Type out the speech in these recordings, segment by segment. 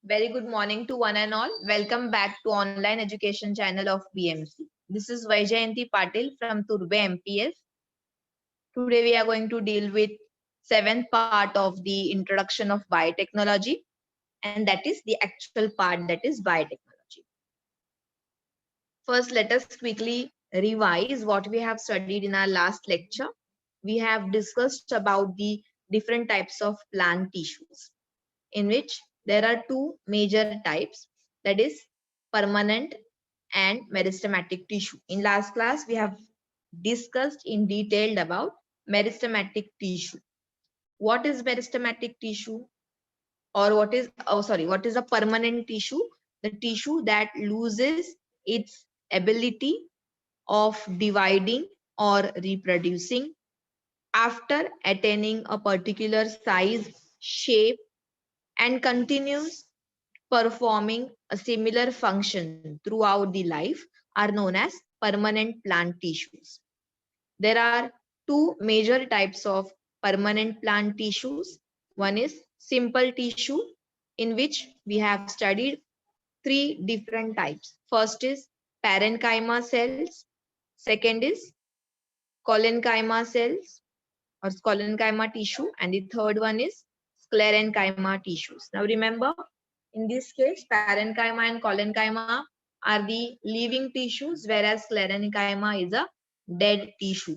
Very good morning to one and all. Welcome back to online education channel of BMC. This is Vaijayanti Patil from Turbe MPS. Today we are going to deal with seventh part of the introduction of biotechnology, and that is the actual part, that is biotechnology. First, let us quickly revise what we have studied in our last lecture. We have discussed about the different types of plant tissues, in which there are two major types, that is permanent and meristematic tissue. In last class we have discussed in detail about meristematic tissue. What is meristematic tissue, or what is a permanent tissue? The tissue that loses its ability of dividing or reproducing after attaining a particular size, shape, and continues performing a similar function throughout the life are known as permanent plant tissues. There are two major types of permanent plant tissues. One is simple tissue, in which we have studied three different types. First is parenchyma cells, second is collenchyma cells or collenchyma tissue, and the third one is sclerenchyma tissues. Now remember, in this case, parenchyma and collenchyma are the living tissues, whereas sclerenchyma is a dead tissue.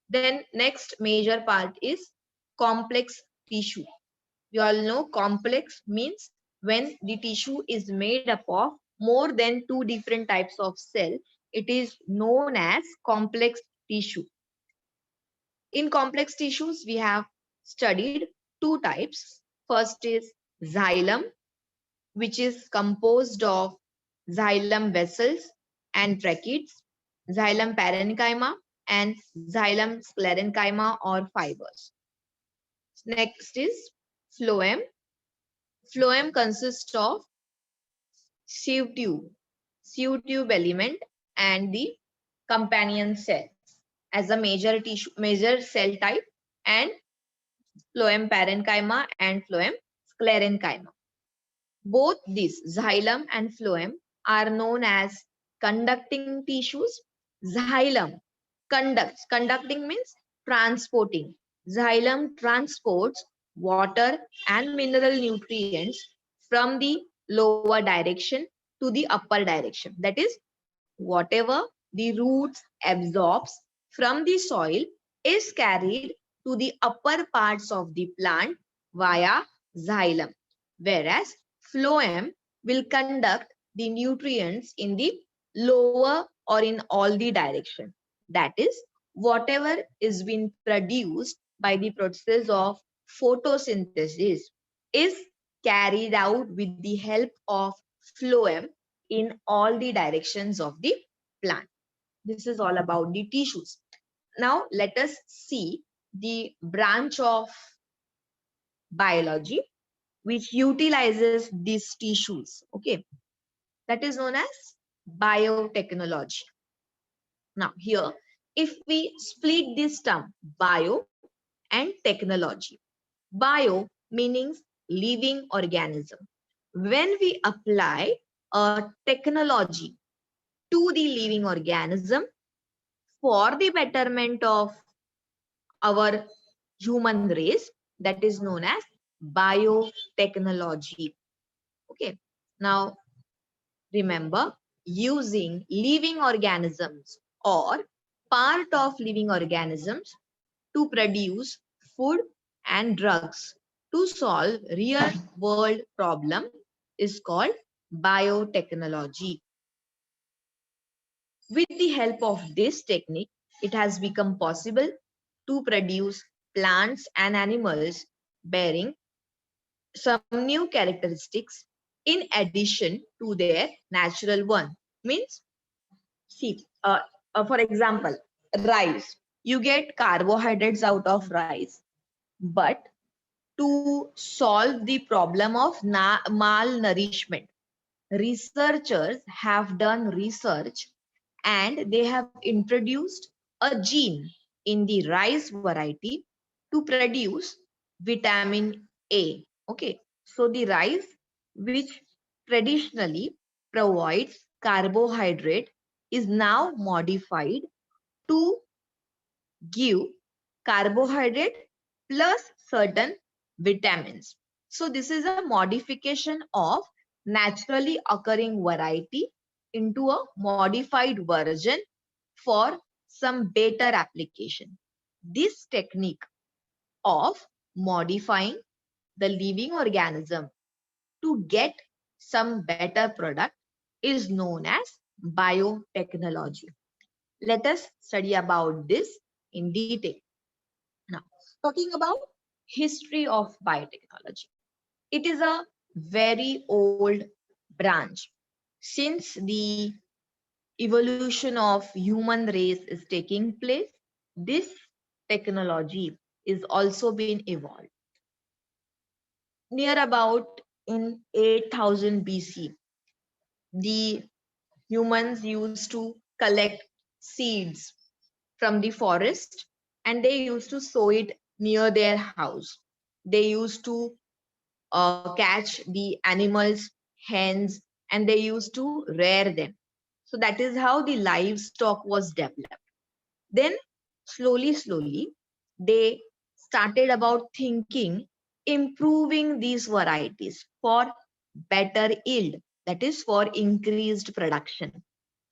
Then next major part is complex tissue. We all know complex means when the tissue is made up of more than two different types of cell, it is known as complex tissue. In complex tissues, we have studied two types. First is xylem, which is composed of xylem vessels and tracheids, xylem parenchyma, and xylem sclerenchyma or fibers. Next is phloem. Phloem consists of sieve tube element, and the companion cells as a major cell type, and phloem parenchyma and phloem sclerenchyma. Both these, xylem and phloem, are known as conducting tissues. Xylem conducts. Conducting means transporting. Xylem transports water and mineral nutrients from the lower direction to the upper direction. That is, whatever the roots absorbs from the soil is carried to the upper parts of the plant via xylem, whereas phloem will conduct the nutrients in the lower or in all the direction. That is, whatever is being produced by the process of photosynthesis is carried out with the help of phloem in all the directions of the plant. This is all about the tissues. Now let us see the branch of biology which utilizes these tissues. Okay, that is known as biotechnology. Now here, if we split this term bio and technology, bio meaning living organism. When we apply a technology to the living organism for the betterment of our human race, that is known as biotechnology. Okay, now remember, using living organisms or part of living organisms to produce food and drugs to solve real world problem is called biotechnology. With the help of this technique, it has become possible to produce plants and animals bearing some new characteristics in addition to their natural one. Means, see, for example, rice. You get carbohydrates out of rice, but to solve the problem of malnourishment, researchers have done research and they have introduced a gene in the rice variety to produce vitamin A. Okay, so the rice which traditionally provides carbohydrate, is now modified to give carbohydrate plus certain vitamins. So this is a modification of naturally occurring variety into a modified version for some better application. This technique of modifying the living organism to get some better product is known as biotechnology. Let us study about this in detail. Now, talking about history of biotechnology. It is a very old branch. Since the evolution of human race is taking place, this technology is also being evolved. Near about in 8000 BC, the humans used to collect seeds from the forest and they used to sow it near their house. They used to catch the animals, hens, and they used to rear them. So that is how the livestock was developed. Then slowly, they started about thinking, improving these varieties for better yield, that is for increased production.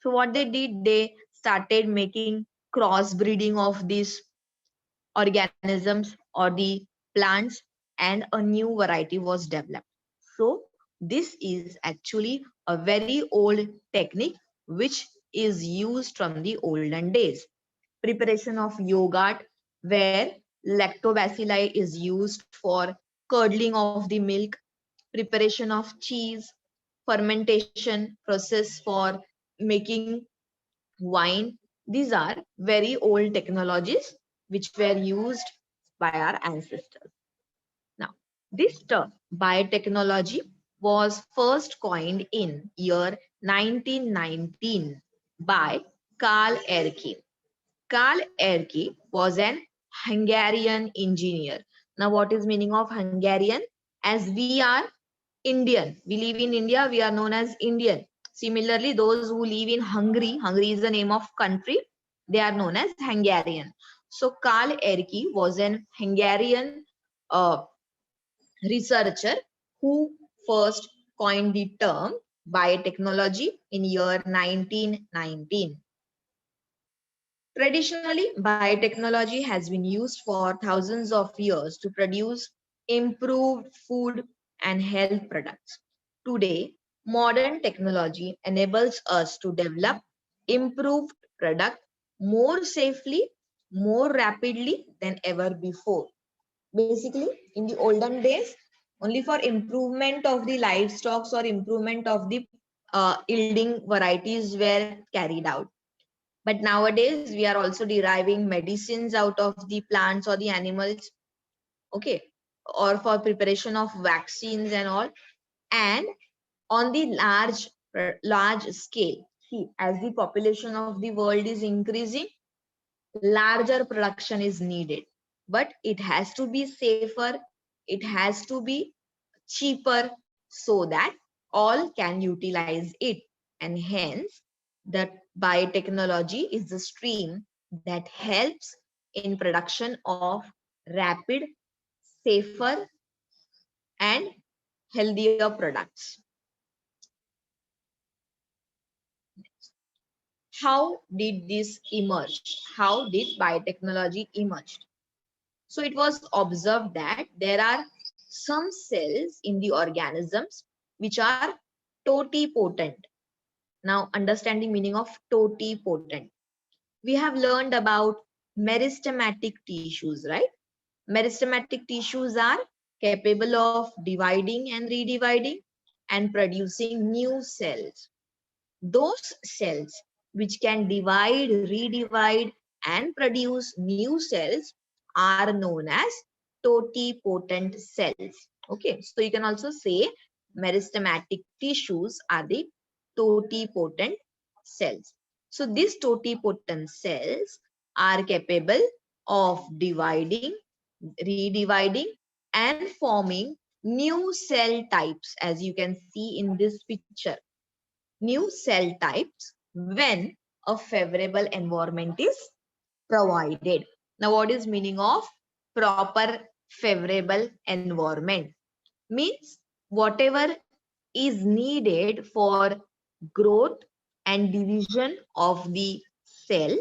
So what they did, they started making crossbreeding of these organisms or the plants, and a new variety was developed. So this is actually a very old technique which is used from the olden days. Preparation of yogurt, where lactobacilli is used for curdling of the milk. Preparation of cheese, fermentation process for making wine. These are very old technologies which were used by our ancestors. Now, this term biotechnology was first coined in year 1919 by Karl Erke. Karl Erke was an Hungarian engineer. Now, what is meaning of Hungarian? As we are Indian, we live in India, we are known as Indian. Similarly, those who live in Hungary, Hungary is the name of country, they are known as Hungarian. So Karl Erke was an Hungarian uh, researcher who first coined the term biotechnology in year 1919. Traditionally, biotechnology has been used for thousands of years to produce improved food and health products. Today, modern technology enables us to develop improved product more safely, more rapidly than ever before. Basically, in the olden days, only for improvement of the livestock or improvement of the yielding varieties were carried out. But nowadays, we are also deriving medicines out of the plants or the animals, okay, or for preparation of vaccines and all. And on the large scale, see, as the population of the world is increasing, larger production is needed. But it has to be safer, it has to be cheaper so that all can utilize it. And hence, the biotechnology is the stream that helps in production of rapid, safer, and healthier products. How did this emerge? How did biotechnology emerge? So it was observed that there are some cells in the organisms which are totipotent. Now, understand the meaning of totipotent. We have learned about meristematic tissues, right? Meristematic tissues are capable of dividing and redividing and producing new cells. Those cells which can divide, redivide, and produce new cells are known as totipotent cells. Okay, so you can also say meristematic tissues are the totipotent cells. So these totipotent cells are capable of dividing, redividing, and forming new cell types, as you can see in this picture. New cell types when a favorable environment is provided. Now, what is meaning of proper favorable environment? Means whatever is needed for growth and division of the cell,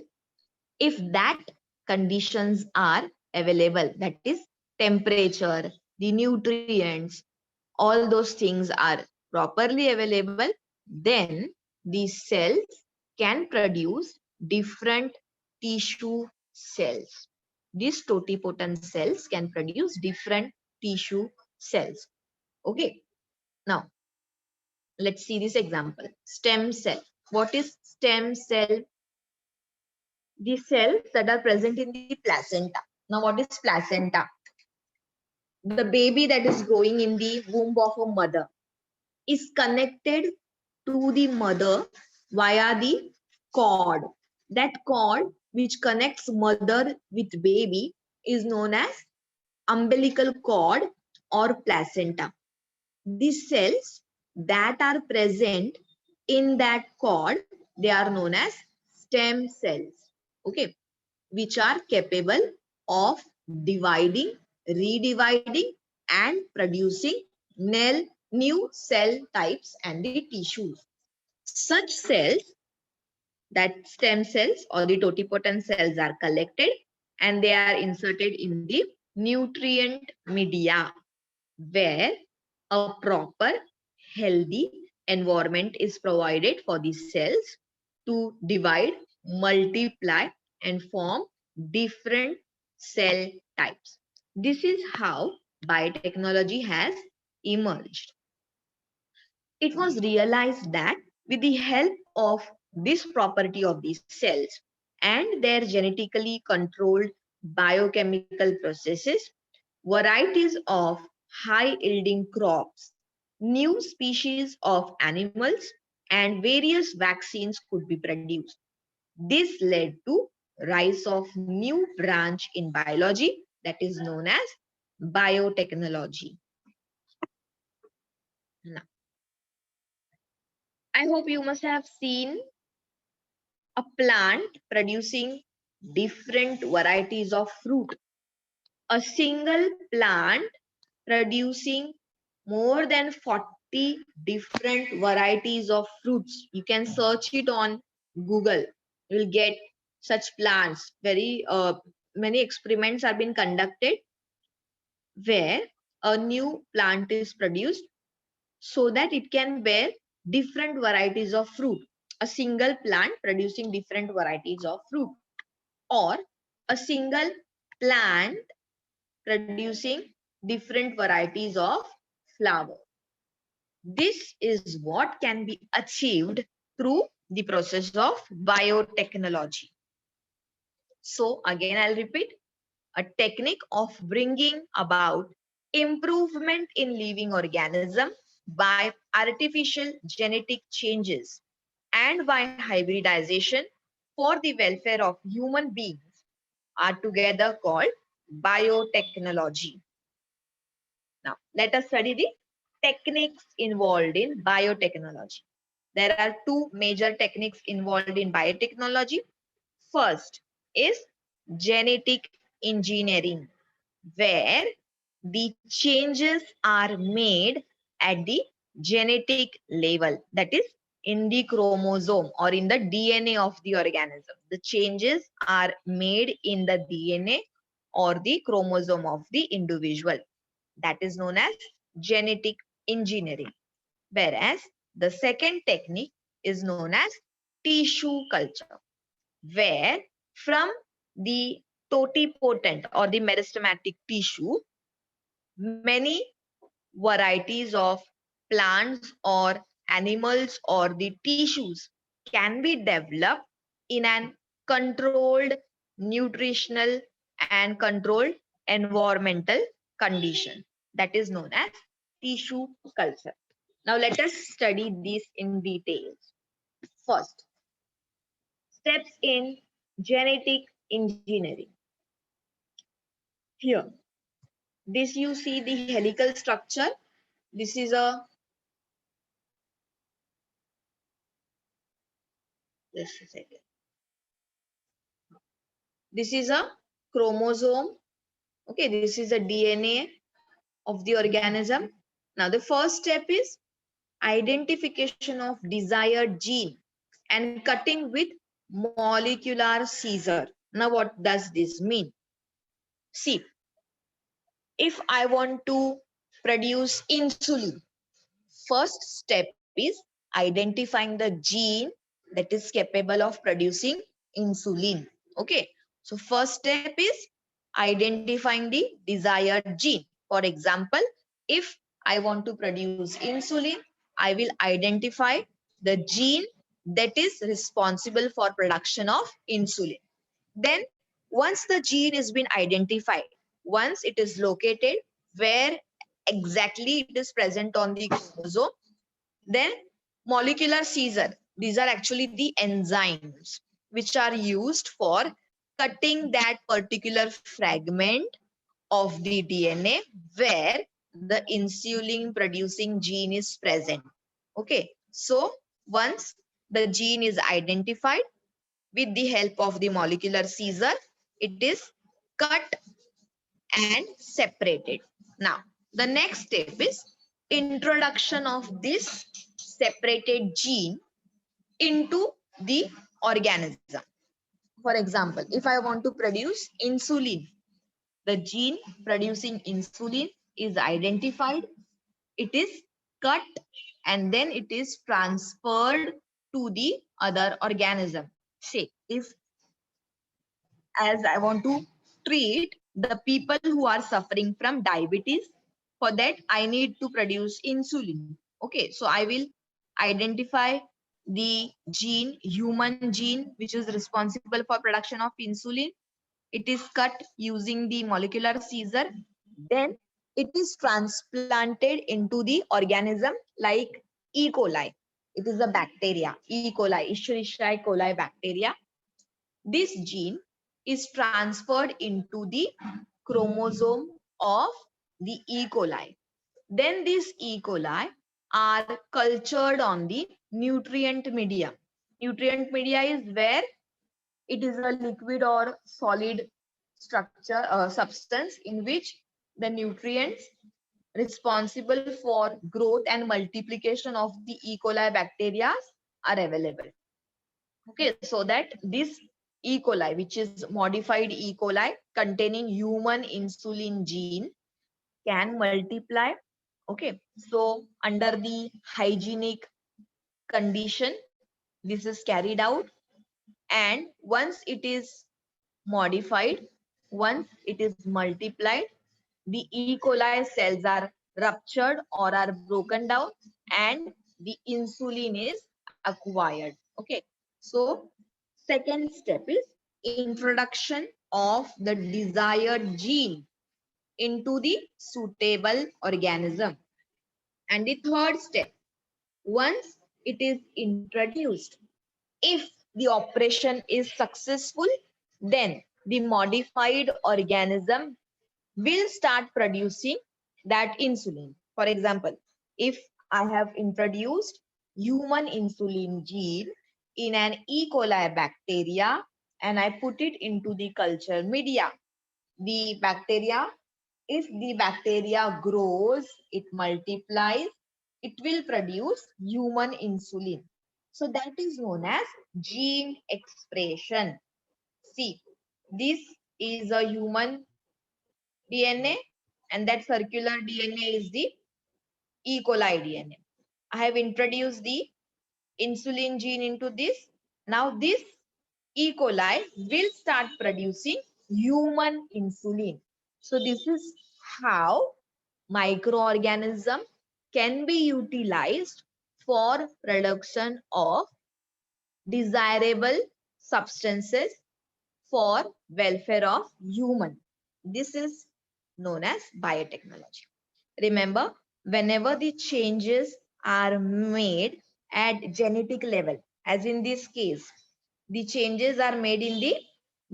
if that conditions are available, that is temperature, the nutrients, all those things are properly available, then these cells can produce different tissue cells. These totipotent cells can produce different tissue cells. Okay, now let's see this example. Stem cell. What is stem cell? The cells that are present in the placenta. Now, what is placenta? The baby that is growing in the womb of a mother is connected to the mother via the cord. That cord which connects mother with baby is known as umbilical cord or placenta. These cells that are present in that cord, they are known as stem cells, okay, which are capable of dividing, redividing, and producing new cell types and the tissues. Such cells, that stem cells or the totipotent cells, are collected and they are inserted in the nutrient media, where a proper healthy environment is provided for these cells to divide, multiply, and form different cell types. This is how biotechnology has emerged. It was realized that with the help of this property of these cells and their genetically controlled biochemical processes, varieties of high yielding crops, new species of animals, and various vaccines could be produced. This led to rise of new branch in biology that is known as biotechnology. Now, I hope you must have seen a plant producing different varieties of fruit. A single plant producing more than 40 different varieties of fruits. You can search it on Google. You will get such plants. Many experiments are being conducted where a new plant is produced so that it can bear different varieties of fruit. A single plant producing different varieties of fruit, or a single plant producing different varieties of flower. This is what can be achieved through the process of biotechnology. So again, I'll repeat, a technique of bringing about improvement in living organism by artificial genetic changes and by hybridization for the welfare of human beings are together called biotechnology. Now, let us study the techniques involved in biotechnology. There are two major techniques involved in biotechnology. First is genetic engineering, where the changes are made at the genetic level, that is in the chromosome or in the DNA of the organism. The changes are made in the DNA or the chromosome of the individual. That is known as genetic engineering. Whereas the second technique is known as tissue culture, where from the totipotent or the meristematic tissue, many varieties of plants or animals or the tissues can be developed in an controlled nutritional and controlled environmental condition. That is known as tissue culture. Now let us study this in details. First, steps in genetic engineering. Here, This you see the helical structure. This is a, just a second. This is a chromosome. Okay, this is a DNA of the organism. Now the first step is identification of desired gene and cutting with molecular scissor. Now what does this mean? See, if I want to produce insulin, first step is identifying the gene that is capable of producing insulin. Okay, so first step is identifying the desired gene. For example, if I want to produce insulin, I will identify the gene that is responsible for production of insulin. Then once the gene has been identified, once it is located where exactly it is present on the chromosome, then molecular scissor, these are actually the enzymes which are used for cutting that particular fragment of the DNA where the insulin producing gene is present. Okay, so once the gene is identified, with the help of the molecular scissor, it is cut and separated. Now, the next step is introduction of this separated gene into the organism. For example, if I want to produce insulin, the gene producing insulin is identified, it is cut, and then it is transferred to the other organism. Say, if as I want to treat the people who are suffering from diabetes. For that, I need to produce insulin. Okay, so I will identify the gene, human gene, which is responsible for production of insulin. It is cut using the molecular scissor. Then it is transplanted into the organism like E. coli. It is a bacteria, E. coli, Escherichia coli bacteria. This gene is transferred into the chromosome of the E. coli. Then these E. coli are cultured on the nutrient media. Nutrient media is where it is a liquid or solid structure, substance in which the nutrients responsible for growth and multiplication of the E. coli bacteria are available. Okay, so that this E. coli, which is modified E. coli containing human insulin gene, can multiply. Okay, so under the hygienic condition, this is carried out, and once it is modified, once it is multiplied, the E. coli cells are ruptured or are broken down, and the insulin is acquired. Okay, so second step is introduction of the desired gene into the suitable organism. And the third step, once it is introduced, if the operation is successful, then the modified organism will start producing that insulin. For example, if I have introduced human insulin gene in an E. coli bacteria and I put it into the culture media, the bacteria, if the bacteria grows, it multiplies, it will produce human insulin. So that is known as gene expression. See, this is a human DNA, and that circular DNA is the E. coli DNA. I have introduced the insulin gene into this. Now this E. coli will start producing human insulin. So this is how microorganism can be utilized for production of desirable substances for welfare of human. This is known as biotechnology. Remember, whenever the changes are made at genetic level, as in this case, the changes are made in the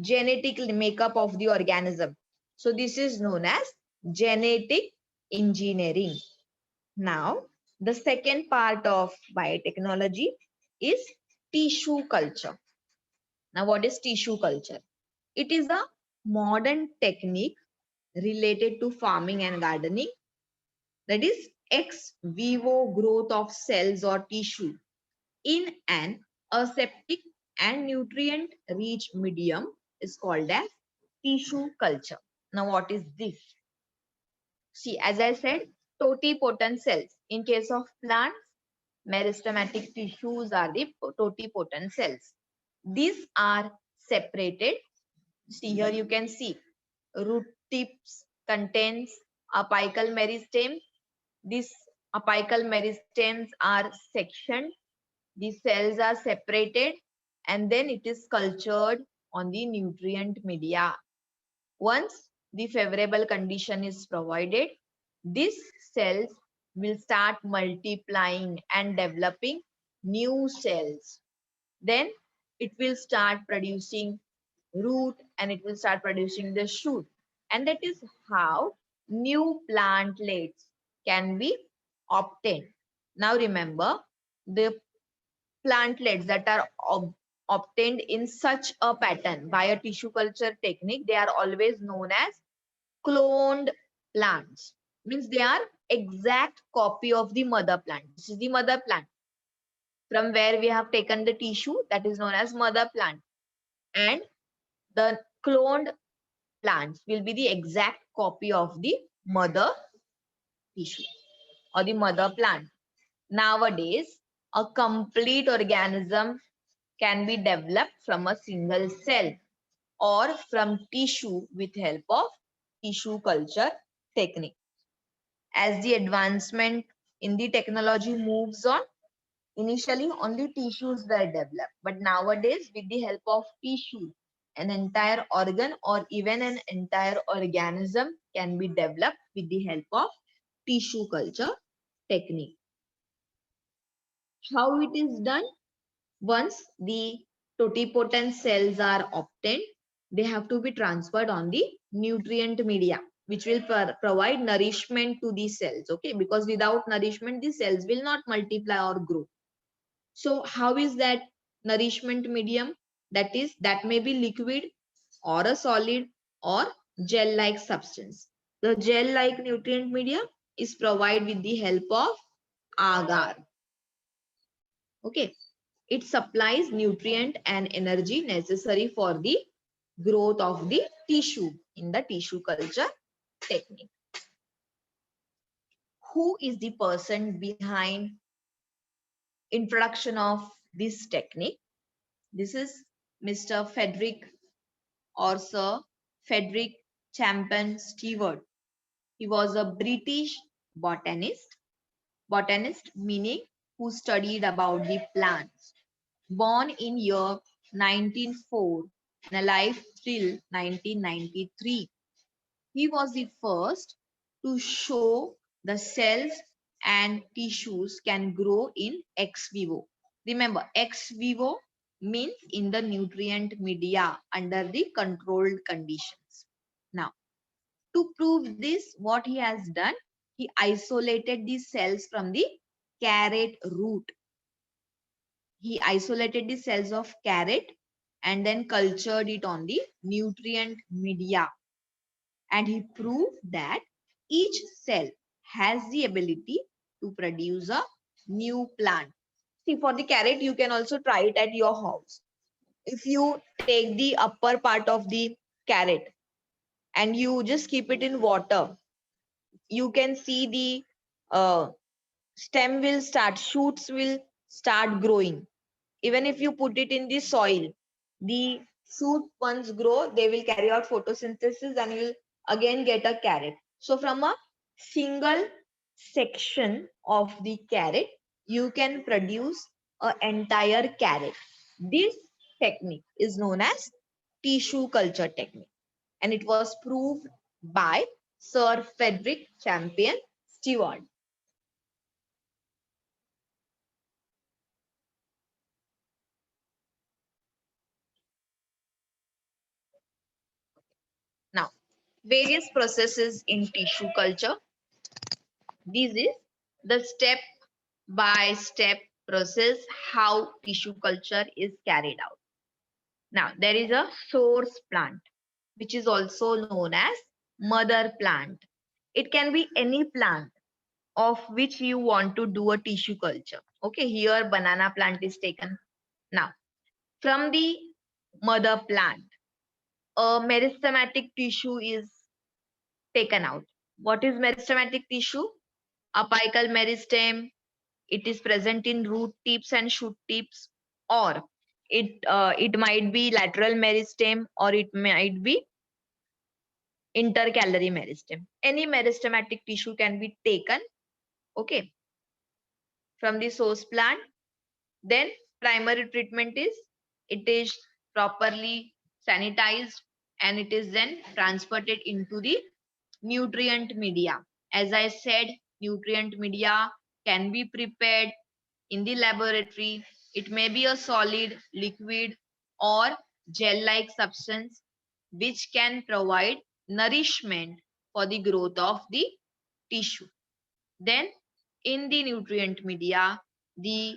genetic makeup of the organism. So this is known as genetic engineering. Now, the second part of biotechnology is tissue culture. Now, what is tissue culture? It is a modern technique related to farming and gardening, that is ex vivo growth of cells or tissue in an aseptic and nutrient rich medium is called as tissue culture. Now, what is this? See, as I said, totipotent cells. In case of plants, meristematic tissues are the totipotent cells. These are separated. See, here you can see root tips contains apical meristem. These apical meristems are sectioned. The cells are separated and then it is cultured on the nutrient media. Once the favorable condition is provided, these cells will start multiplying and developing new cells. Then it will start producing root and it will start producing the shoot. And that is how new plantlets can be obtained. Now remember, the plantlets that are obtained in such a pattern by a tissue culture technique, they are always known as cloned plants. Means they are exact copy of the mother plant. This is the mother plant from where we have taken the tissue, that is known as mother plant. And the cloned plants will be the exact copy of the mother tissue or the mother plant. Nowadays, a complete organism can be developed from a single cell or from tissue with help of tissue culture technique. As the advancement in the technology moves on, initially only tissues were developed, but nowadays with the help of tissue, an entire organ or even an entire organism can be developed with the help of tissue culture technique. How it is done? Once the totipotent cells are obtained, they have to be transferred on the nutrient media, which will provide nourishment to the cells. Okay, because without nourishment, the cells will not multiply or grow. So, how is that nourishment medium? That may be liquid or a solid or gel-like substance. The gel-like nutrient media is provided with the help of agar. Okay, it supplies nutrient and energy necessary for the growth of the tissue in the tissue culture technique. Who is the person behind introduction of this technique? This is Mr. Frederick or Sir Frederick Chapman Stewart. He was a British botanist meaning who studied about the plants. Born in year 1904 and alive till 1993. He was the first to show the cells and tissues can grow in ex vivo. Remember, ex vivo means in the nutrient media under the controlled conditions. Now, to prove this, what he has done, he isolated the cells from the carrot root. He isolated the cells of carrot and then cultured it on the nutrient media. And he proved that each cell has the ability to produce a new plant. See, for the carrot, you can also try it at your house. If you take the upper part of the carrot and you just keep it in water, you can see the stem will start, shoots will start growing. Even if you put it in the soil, the shoot once grow, they will carry out photosynthesis and you will again get a carrot. So from a single section of the carrot, you can produce an entire carrot. This technique is known as tissue culture technique and it was proved by Sir Frederick Chapman Stewart. Now, various processes in tissue culture. This is the step by step process how tissue culture is carried out. Now, there is a source plant, which is also known as mother plant. It can be any plant of which you want to do a tissue culture. Okay, here banana plant is taken. Now, from the mother plant, a meristematic tissue is taken out. What is meristematic tissue? Apical meristem. It is present in root tips and shoot tips, or it might be lateral meristem, or it might be intercalary meristem. Any meristematic tissue can be taken, okay, from the source plant. Then primary treatment is, it is properly sanitized and it is then transported into the nutrient media. As I said, nutrient media can be prepared in the laboratory. It may be a solid, liquid, or gel-like substance which can provide nourishment for the growth of the tissue. Then in the nutrient media, the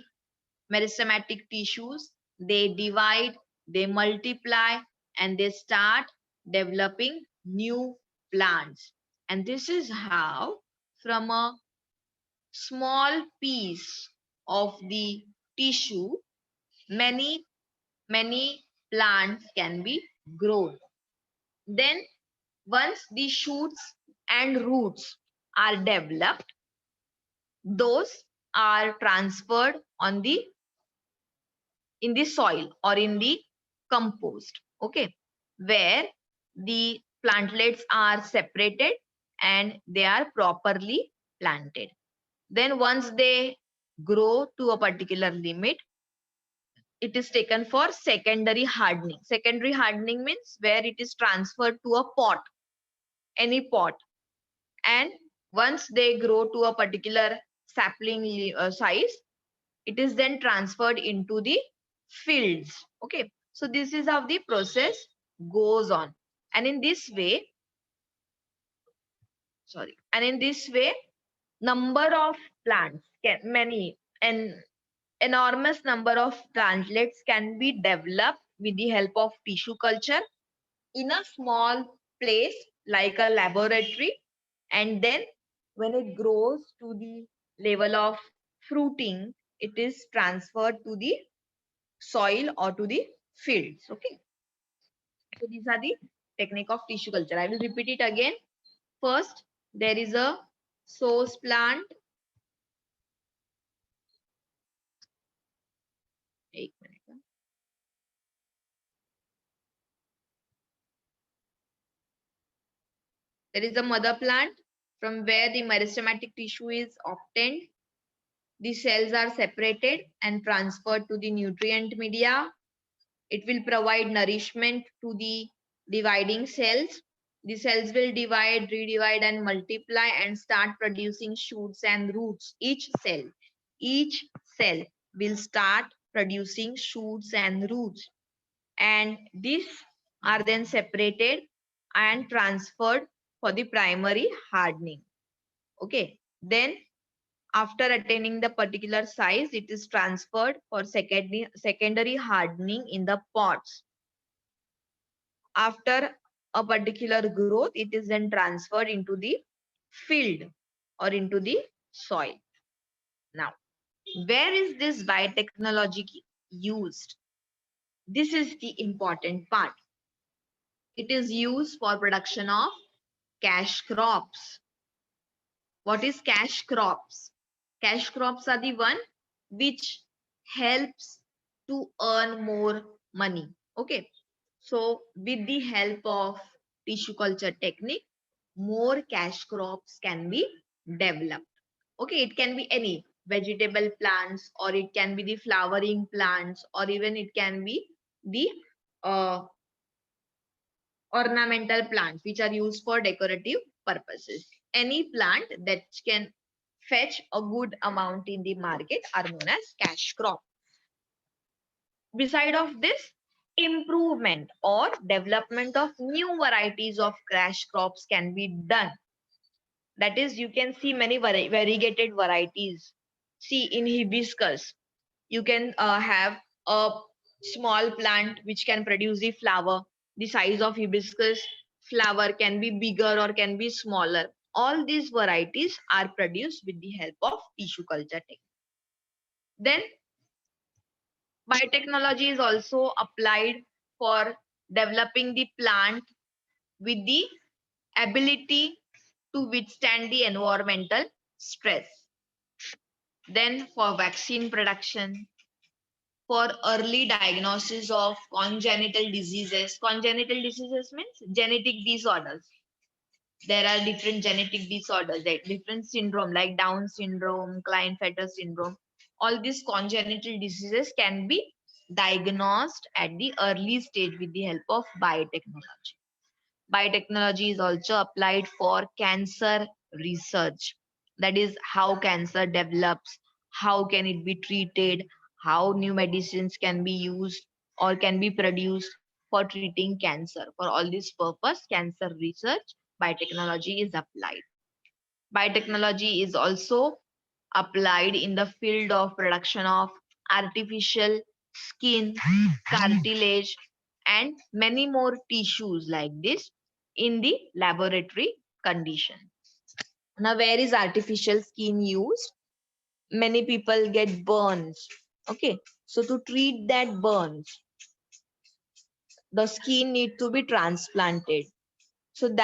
meristematic tissues, they divide, they multiply, and they start developing new plants. And this is how from a small piece of the tissue, many plants can be grown. Then once the shoots and roots are developed, those are transferred on the in the soil or in the compost, okay, where the plantlets are separated and they are properly planted. Then once they grow to a particular limit, it is taken for secondary hardening. Secondary hardening means where it is transferred to a pot, any pot. And once they grow to a particular sapling size, it is then transferred into the fields. Okay, so this is how the process goes on. And in this way, number of plants can many an enormous number of plantlets can be developed with the help of tissue culture in a small place like a laboratory. And then when it grows to the level of fruiting, it is transferred to the soil or to the fields. Okay, so these are the technique of tissue culture. I will repeat it again. First, there is a source plant. एक minute. There is a mother plant from where the meristematic tissue is obtained. The cells are separated and transferred to the nutrient media. It will provide nourishment to the dividing cells. The cells will divide, redivide, and multiply and start producing shoots and roots. Each cell will start producing shoots and roots. And these are then separated and transferred for the primary hardening. Okay. Then after attaining the particular size, it is transferred for secondary hardening in the pots. After a particular growth, it is then transferred into the field or into the soil. Now, where is this biotechnology used? This is the important part. It is used for production of cash crops. What is cash crops? Cash crops are the one which helps to earn more money. Okay. So with the help of tissue culture technique, more cash crops can be developed. Okay, it can be any vegetable plants, or it can be the flowering plants, or even it can be the uh, ornamental plants which are used for decorative purposes. Any plant that can fetch a good amount in the market are known as cash crop. Beside of this, improvement or development of new varieties of cash crops can be done. That is, you can see many variegated varieties. See, in hibiscus, you can have a small plant which can produce the flower. The size of hibiscus flower can be bigger or can be smaller. All these varieties are produced with the help of tissue culture technique. Then biotechnology is also applied for developing the plant with the ability to withstand the environmental stress. Then for vaccine production, for early diagnosis of congenital diseases. Congenital diseases means genetic disorders. There are different genetic disorders, like different syndrome like Down syndrome, Klinefelter syndrome. All these congenital diseases can be diagnosed at the early stage with the help of biotechnology. Biotechnology is also applied for cancer research. That is how cancer develops, how can it be treated, how new medicines can be used or can be produced for treating cancer. For all this purpose, cancer research, biotechnology is applied. Biotechnology is also applied in the field of production of artificial skin, cartilage, and many more tissues like this in the laboratory condition. Now, where is artificial skin used? Many people get burns. Okay, so to treat that burns, the skin need to be transplanted. So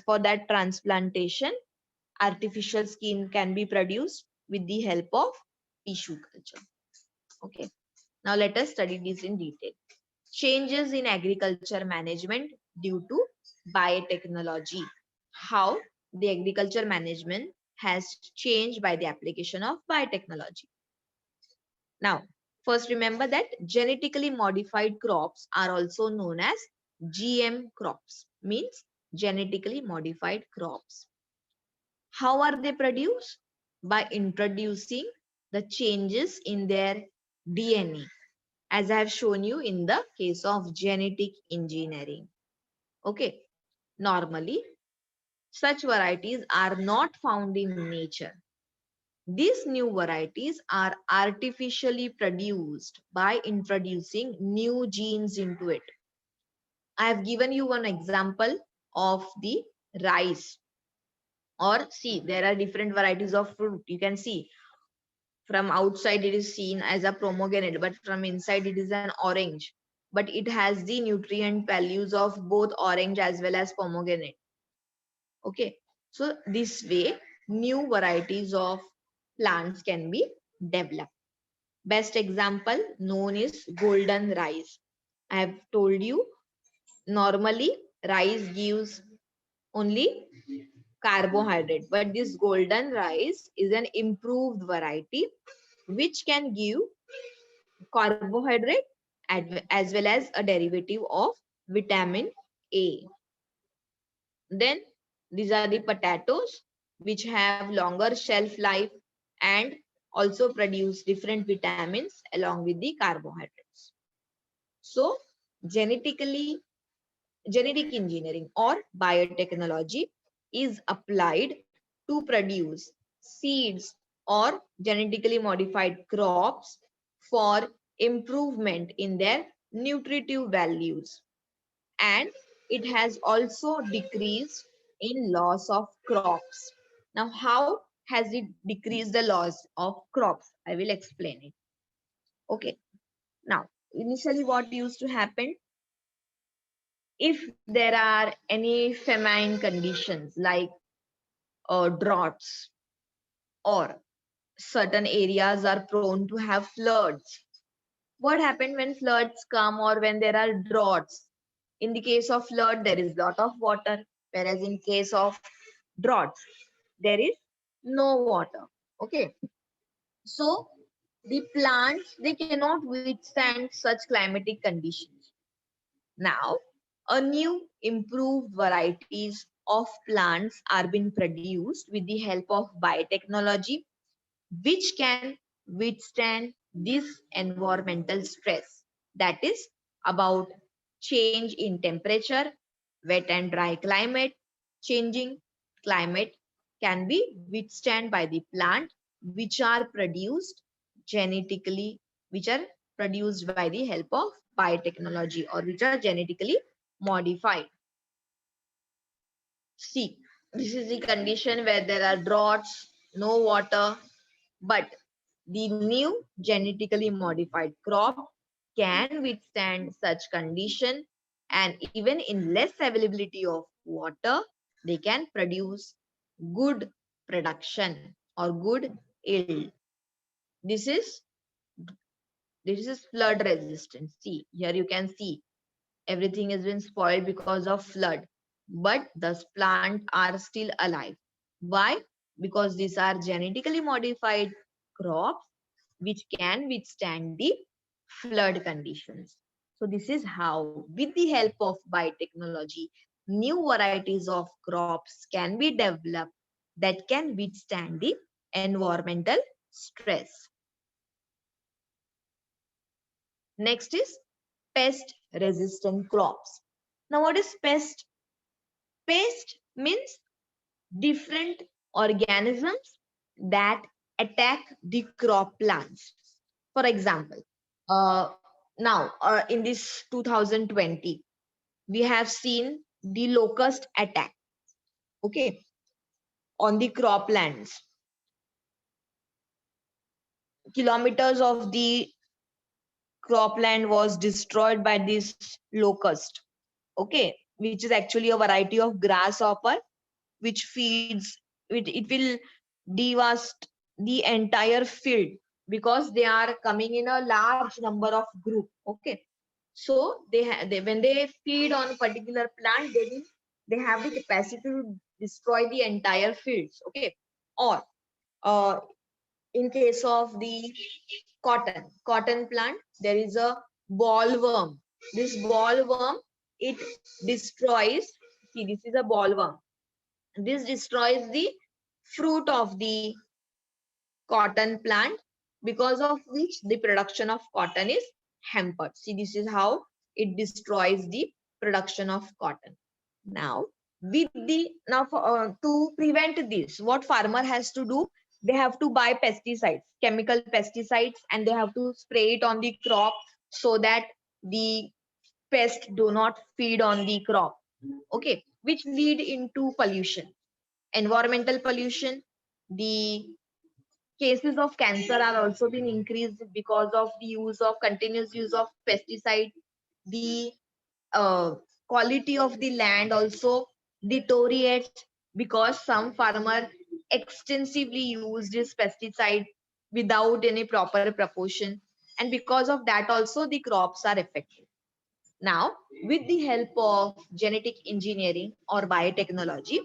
for that transplantation, artificial skin can be produced with the help of tissue culture. Okay, now let us study this in detail. Changes in agriculture management due to biotechnology. How the agriculture management has changed by the application of biotechnology. Now, first remember that genetically modified crops are also known as GM crops, means genetically modified crops. How are they produced? By introducing the changes in their DNA, as I have shown you in the case of genetic engineering. Okay, normally such varieties are not found in nature. These new varieties are artificially produced by introducing new genes into it. I have given you one example of the rice. Or see, there are different varieties of fruit. You can see from outside it is seen as a pomegranate, but from inside it is an orange. But it has the nutrient values of both orange as well as pomegranate. Okay, so this way new varieties of plants can be developed. Best example known is golden rice. I have told you normally rice gives only carbohydrate, but this golden rice is an improved variety which can give carbohydrate as well as a derivative of vitamin A. Then these are the potatoes which have longer shelf life and also produce different vitamins along with the carbohydrates. So genetic engineering or biotechnology is applied to produce seeds or genetically modified crops for improvement in their nutritive values, and it has also decreased in loss of crops. Now, how has it decreased the loss of crops? I will explain it. Okay. Now, initially what used to happen, if there are any famine conditions like droughts, or certain areas are prone to have floods. What happens when floods come or when there are droughts? In the case of flood, there is lot of water, whereas in case of droughts, there is no water. Okay, so the plants, they cannot withstand such climatic conditions. Now, a new improved varieties of plants are being produced with the help of biotechnology, which can withstand this environmental stress. That is, about change in temperature, wet and dry climate. Changing climate can be withstand by the plant, which are produced genetically, which are produced by the help of biotechnology, or which are genetically modified. See, this is the condition where there are droughts, no water, but the new genetically modified crop can withstand such condition, and even in less availability of water, they can produce good production or good yield. This is this is flood resistant. See, here you can see everything has been spoiled because of flood, but the plants are still alive. Why? Because these are genetically modified crops which can withstand the flood conditions. So this is how, with the help of biotechnology, new varieties of crops can be developed that can withstand the environmental stress. Next is pest resistant crops. Now what is pest? Pest means different organisms that attack the crop plants. For example, in this 2020, we have seen the locust attack, okay, on the croplands. Kilometers of the cropland was destroyed by this locust, okay, which is actually a variety of grasshopper which feeds, it will devast the entire field because they are coming in a large number of group, okay. So they when they feed on a particular plant, they have the capacity to destroy the entire fields, okay. Or uh, in case of the cotton plant, there is a bollworm. This bollworm, it destroys, see, this is a bollworm. This destroys the fruit of the cotton plant, because of which the production of cotton is hampered. See, this is how it destroys the production of cotton. Now, to prevent this, what farmer has to do? They have to buy pesticides, chemical pesticides, and they have to spray it on the crop so that the pests do not feed on the crop. Okay, which lead into pollution, environmental pollution. The cases of cancer are also being increased because of the continuous use of pesticide. The uh, quality of the land also deteriorates because some farmer extensively use this pesticide without any proper proportion, and because of that also the crops are affected. Now, with the help of genetic engineering or biotechnology,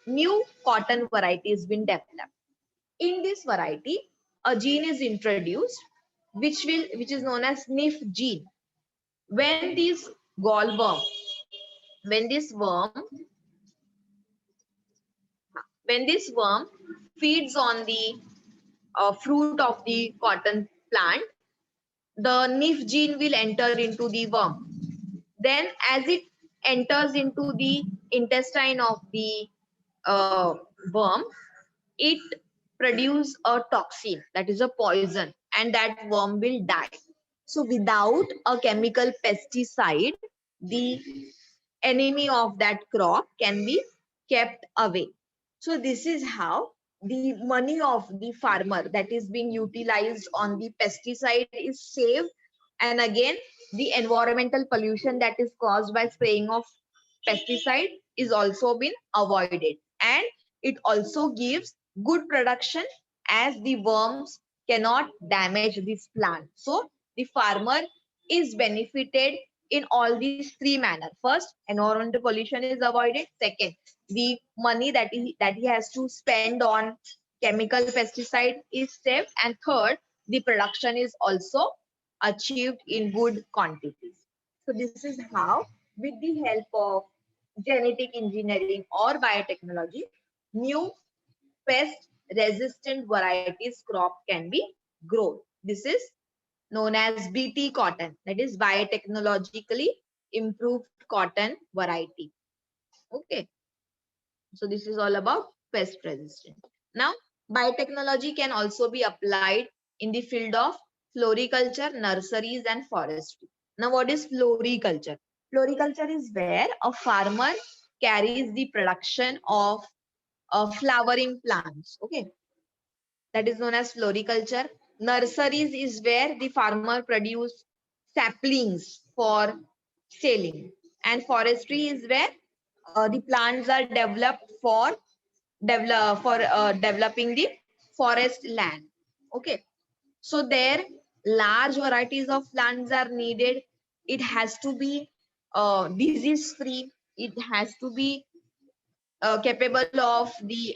new cotton varieties been developed. In this variety, a gene is introduced which is known as NIF gene. When this gallworm, when this worm, when this worm feeds on the fruit of the cotton plant, the NIF gene will enter into the worm. Then, as it enters into the intestine of the uh, worm, it produces a toxin, that is a poison, and that worm will die. So without a chemical pesticide, the enemy of that crop can be kept away. So this is how the money of the farmer that is being utilized on the pesticide is saved, and again the environmental pollution that is caused by spraying of pesticide is also been avoided, and it also gives good production as the worms cannot damage this plant. So the farmer is benefited in all these three manners. First, environmental pollution is avoided. Second, the money that he has to spend on chemical pesticide is saved, and third, the production is also achieved in good quantities. So this is how, with the help of genetic engineering or biotechnology, new pest resistant varieties crop can be grown. This is known as BT cotton, that is biotechnologically improved cotton variety. Okay, so this is all about pest resistant. Now, biotechnology can also be applied in the field of floriculture, nurseries, and forestry. Now, what is floriculture? Floriculture is where a farmer carries the production of flowering plants. Okay, that is known as floriculture. Nurseries is where the farmer produce saplings for selling, and forestry is where the plants are developed for developing the forest land. Okay, so there large varieties of plants are needed. It has to be disease free. It has to be capable of the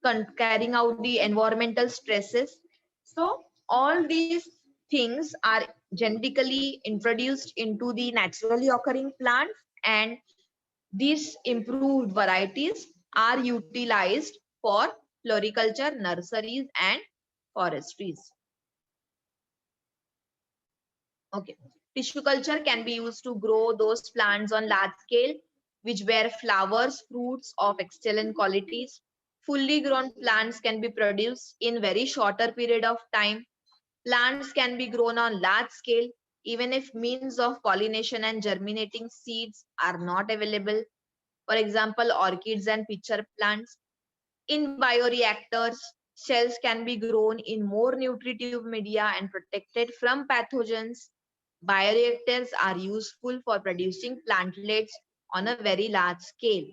and carrying out the environmental stresses. So all these things are genetically introduced into the naturally occurring plants, and these improved varieties are utilized for floriculture, nurseries, and forestries. Okay. Tissue culture can be used to grow those plants on large scale which bear flowers, fruits of excellent qualities. Fully grown plants can be produced in very shorter period of time. Plants can be grown on large scale even if means of pollination and germinating seeds are not available. For example, orchids and pitcher plants. In bioreactors, cells can be grown in more nutritive media and protected from pathogens. Bioreactors are useful for producing plantlets on a very large scale.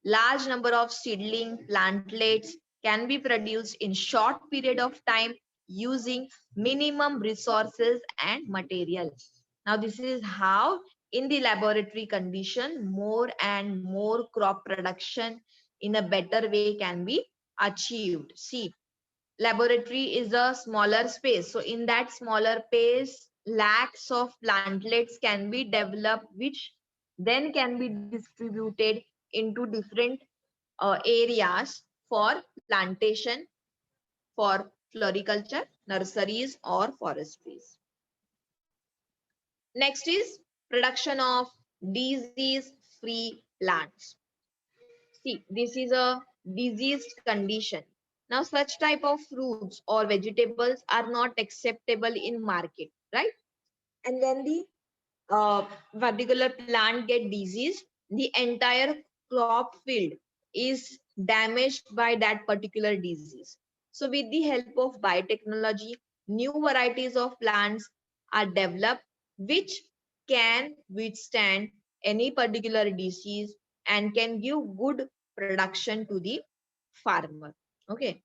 Large number of seedling plantlets can be produced in short period of time using minimum resources and material. Now this is how in the laboratory condition more and more crop production in a better way can be achieved. See, laboratory is a smaller space. So in that smaller space, lakhs of plantlets can be developed, which then can be distributed into different areas for plantation, for floriculture, nurseries, or forestries. Next is production of disease-free plants. See, this is a diseased condition. Now, such type of fruits or vegetables are not acceptable in market, right? And when the particular plant get diseased, the entire crop field is damaged by that particular disease. So with the help of biotechnology, new varieties of plants are developed which can withstand any particular disease and can give good production to the farmer. Okay,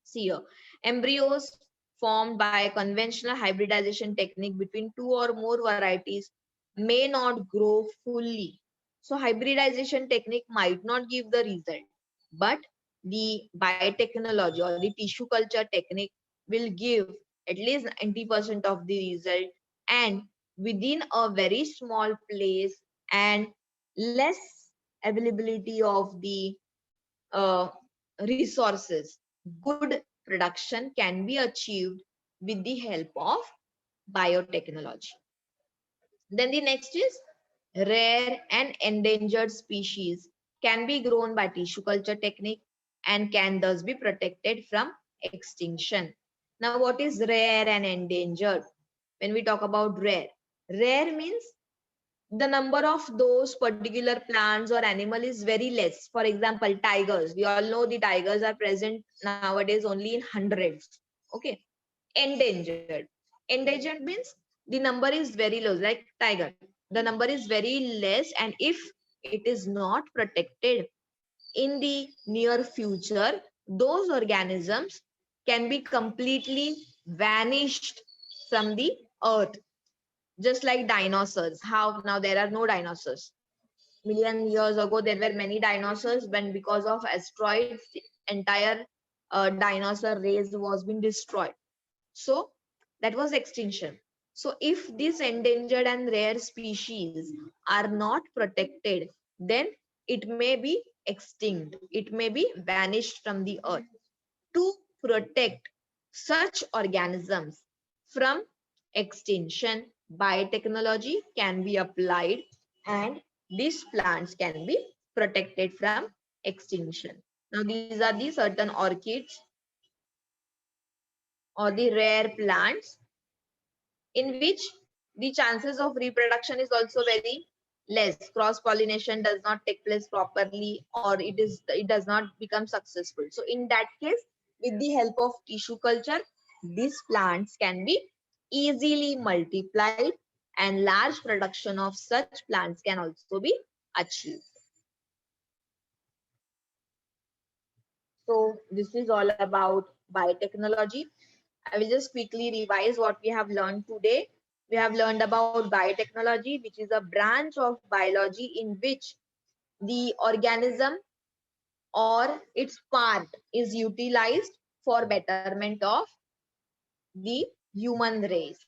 see here, embryos formed by conventional hybridization technique between two or more varieties may not grow fully. So hybridization technique might not give the result, but the biotechnology or the tissue culture technique will give at least 90% of the result, and within a very small place and less availability of the uh, resources, good production can be achieved with the help of biotechnology. Then the next is rare and endangered species can be grown by tissue culture technique and can thus be protected from extinction. Now, what is rare and endangered? When we talk about rare, rare means the number of those particular plants or animal is very less. For example, tigers. We all know the tigers are present nowadays only in hundreds. Okay. Endangered. Endangered means the number is very low, like tiger. The number is very less, and if it is not protected in the near future, those organisms can be completely vanished from the earth, just like dinosaurs. How now there are no dinosaurs. Million years ago there were many dinosaurs, when because of asteroids the entire dinosaur race was being destroyed. So that was extinction. So if these endangered and rare species are not protected, then it may be extinct, it may be vanished from the earth. To protect such organisms, from extinction. Biotechnology can be applied and these plants can be protected from extinction. Now these are the certain orchids or the rare plants in which the chances of reproduction is also very less. Cross pollination does not take place properly, or it does not become successful. So in that case, with the help of tissue culture, these plants can be easily multiplied and large production of such plants can also be achieved. So this is all about biotechnology. I will just quickly revise what we have learned today. We have learned about biotechnology, which is a branch of biology in which the organism or its part is utilized for betterment of the human race.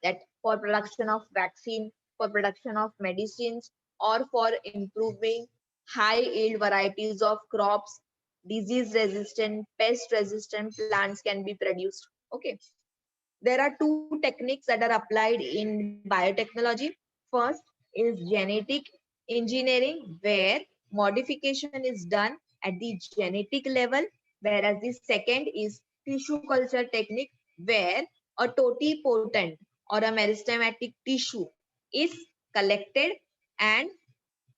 That for production of vaccine, for production of medicines, or for improving high yield varieties of crops, disease resistant, pest resistant plants can be produced. Okay. There are two techniques that are applied in biotechnology. First is genetic engineering, where modification is done at the genetic level, whereas the second is tissue culture technique, where a totipotent or a meristematic tissue is collected and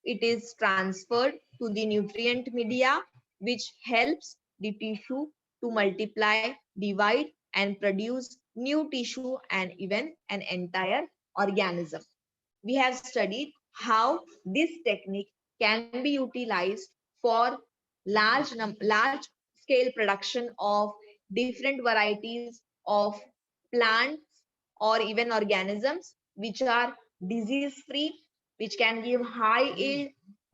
it is transferred to the nutrient media, which helps the tissue to multiply, divide, and produce new tissue and even an entire organism. We have studied how this technique can be utilized for large scale production of different varieties of plants or even organisms which are disease free, which can give high yield,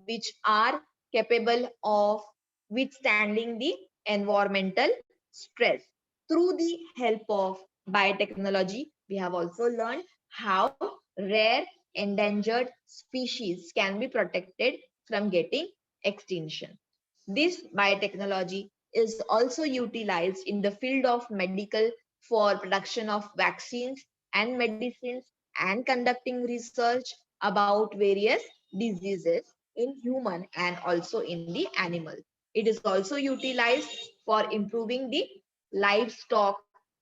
which are capable of withstanding the environmental stress. Through the help of biotechnology, we have also learned how rare endangered species can be protected from getting extinction. This biotechnology is also utilized in the field of medical for production of vaccines and medicines and conducting research about various diseases in human and also in the animal. It is also utilized for improving the livestock,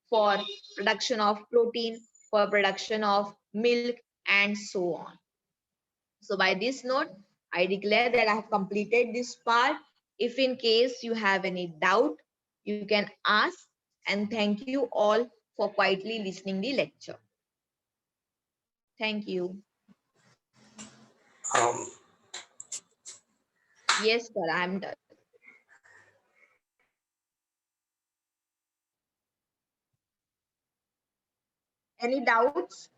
for production of protein, for production of milk, and so on. So by this note, I declare that I have completed this part. If in case you have any doubt, you can ask, and thank you all for quietly listening the lecture. Thank you. Um, Yes, sir, I'm done. Any doubts?